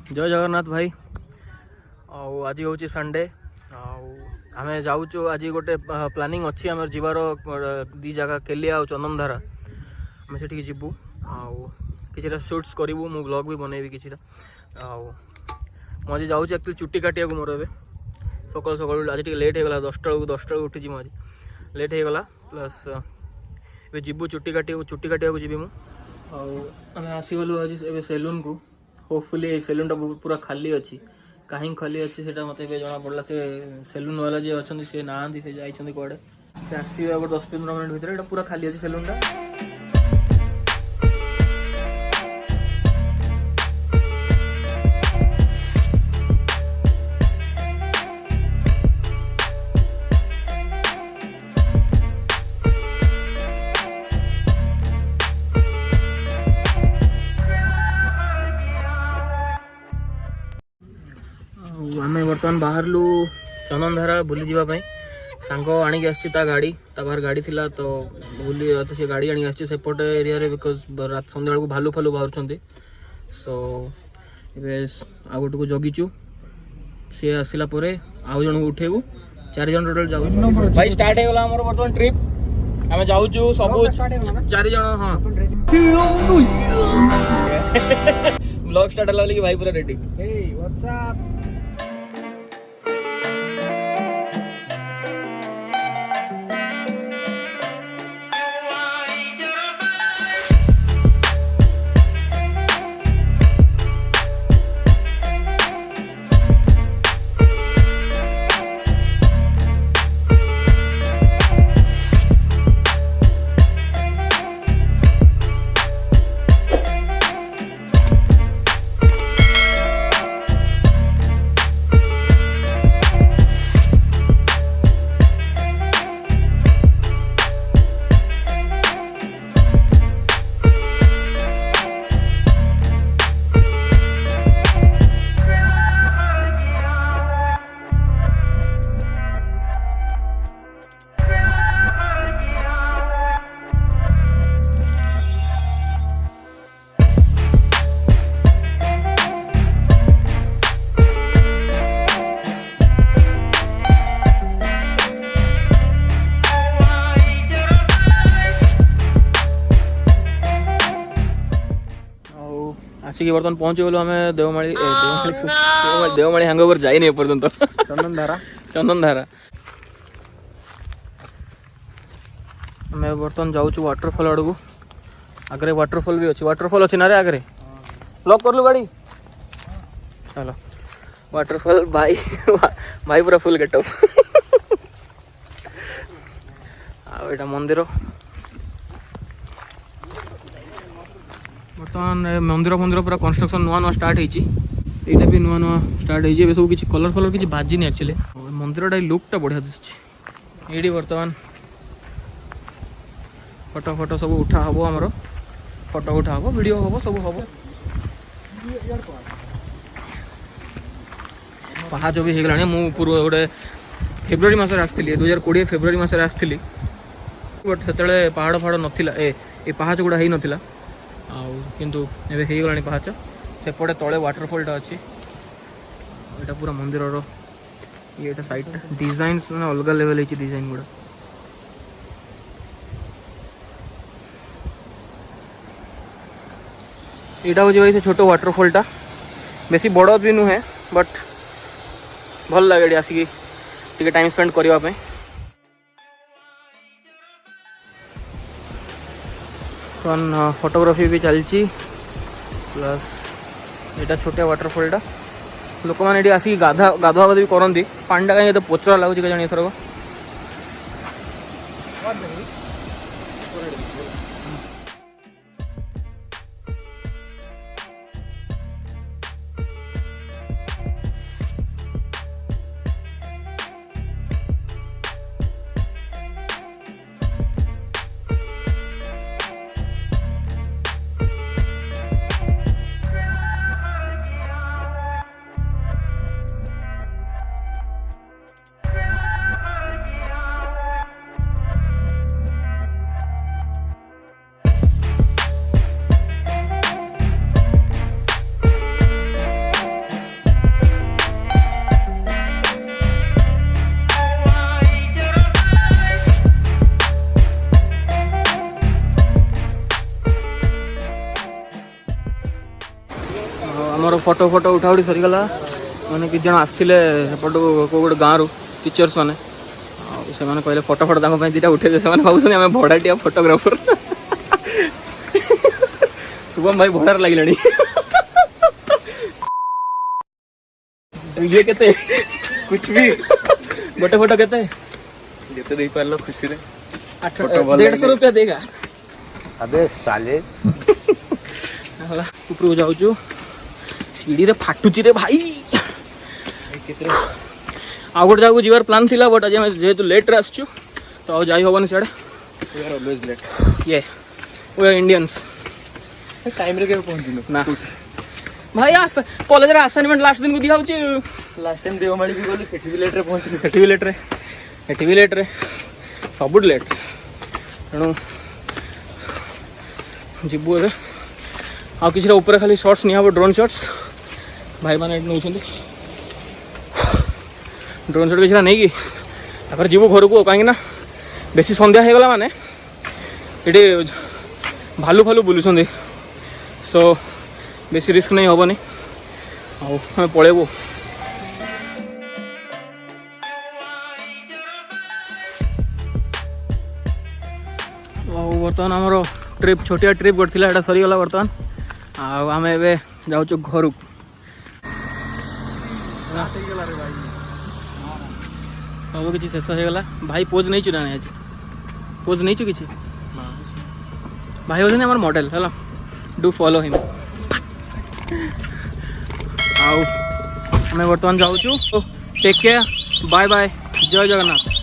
जय जगन्नाथ भाई। आज हूँ संडे आम जाऊँ आज गोटे प्लानिंग अच्छी आम जीवार दी जगह केलिया और चंदनधारा आम से जीवु कि सुट्स करूँ मु ब्लॉग भी बनैबी कि मुझे जाऊँ एक्चुअली चुट्टी काटिया मोर ए सकाल सकाल आज लेट होगा 10टा उठी मुझे लेट होगा प्लस ए जीवु चुट्टी काटिया जीवी मुझे आसीगलु आज ए सेलून को होपफुली सेलून टा पूरा खाली अच्छी कहीं खाली अच्छी से मत जना पड़ा से सेलून वाला जी अच्छा सी ना से जाइए कड़े से आसवे 10-15 मिनट भितर पूरा खाली अच्छी सेलून टा। आम बर्तमान बाहरलु चंदनधारा बुली जावाई सांग आणिक आसी गाड़ी बाहर गाड़ी थिला तो बुली तो से गाड़ी आनी आसपटे एरिया बिकज रात सन्ध्या बेलू भालू फालू बाहर सो ए आउ गोटे को जगिचु सी आसला आउ जन को उठेबू 4 जन टोटल जाऊ भाई स्टार्ट होगा आम बर्तमान ट्रिप आम जाऊँ सब 4 जन। हाँ ब्लॉग स्टार्ट होला कि भाई पूरा रेडी। आसिक बर्तमान पहुँची गलु आम देवमाली देवमाली हैंगओवर जाइए एपर्यंत चंदनधारा आम बर्तमान जाऊँ वाटरफॉल आड़ को आगे वाटरफॉल भी अच्छी वाटरफॉल अच्छी ना रे आगे लॉक कर लु गाड़ी चलो वाटरफॉल भाई भाई पूरा फुल गेटअप आटा मंदिर बर्तमान मंदिर फंदिर पूरा कंस्ट्रक्शन नुआ नुआ स्टार्ट होती भी नुआ नुआ स्टार्ट हो सब किसी कलर फलर किसी बाजिनी एक्चुअली मंदिर लुकटा बढ़िया दिशा ये बर्तमान फोटो फोटो सब उठा हम आमर फोटो उठा हम वीडियो हम सब हम पहाच भी होगा मुझे पूर्व गोटे फेब्रुआरी मसरे आसती 2020 फेब्रुआरी मसरे आसती बट से पहाड़ फाड़ नाला ए पहाच गुड़ा हो नाला किंतु एबे हो गलानी पहाच सेपटे तले वाटरफॉल टा अच्छी यहाँ पूरा मंदिर ये साइड डिजाइन अलग लेवल डिजाइन गुड़ा यहाँ हूँ भाई से छोट वाटरफॉल टा बेसी बड़ भी नुहे बट भल लगे आसिक टाइम स्पेंड करने फोटोग्राफी भी चलती प्लस यहाँ छोटिया वाटरफॉल टा लोक मैंने आसिक गाधा गाधुआगाधि भी करती पानी कहीं तो पोचरा लगुच के जानी एथरक आमर फोटो फोटो उठा उठी सरीगला मैंने कि जन आसते सेपट कौ गोटे गाँव टीचर्स मैंने से कहले फोटो फोटो दीटा उठे से भाई आम भड़ाटिया फोटोग्राफर शुभम भाई भड़ार लगे ये केते कुछ भी गोटे फोटो केते जिते दे पारलो खुशी रे 150 रुपया देगा अबे साले ऊपर जाऊँ सीढ़ी रे फाटुची रे भाई आ गोटे जगह जीवार प्लान थिला बट आज जेहेतु लेट रे आसचु तो आ जाई होबनी सियाडे वी आर ऑलवेज लेट ये वी आर इंडियंस टाइम रे के पहुंचिनु ना भाई आस कॉलेज रे असाइनमेंट लास्ट दिन को दिया होची लास्ट टाइम देवमाली भी गली सेठी भी लेट रे पहुंचली सेठी भी लेट रे एठी भी लेट रे सबुठ लेट तेणु जीवु ए आ किसी ऊपर खाली शॉट्स नहीं हम ड्रोन शॉट्स भाई मैंने नौ ड्रोन शॉट किसी नहीं कि जीवु घर को कहीं बेसी संध्या हो गला माने ये भालू फालू बुलूँ सो बेसी रिस्क नहीं हेनी आम पलैबू बर्तमान आमर ट्रिप छोटिया ट्रिप गोटे सरीगला बर्तमान आम ए जाऊँ घर सब किसी शेष होगा भाई पोज नहीं चुना आज पोज नहीं किसी भाई होने आम मॉडल है डू फॉलो हिम आउ हमें बर्तमान जाऊँ टेक केयर बाय बाय जय जगन्नाथ।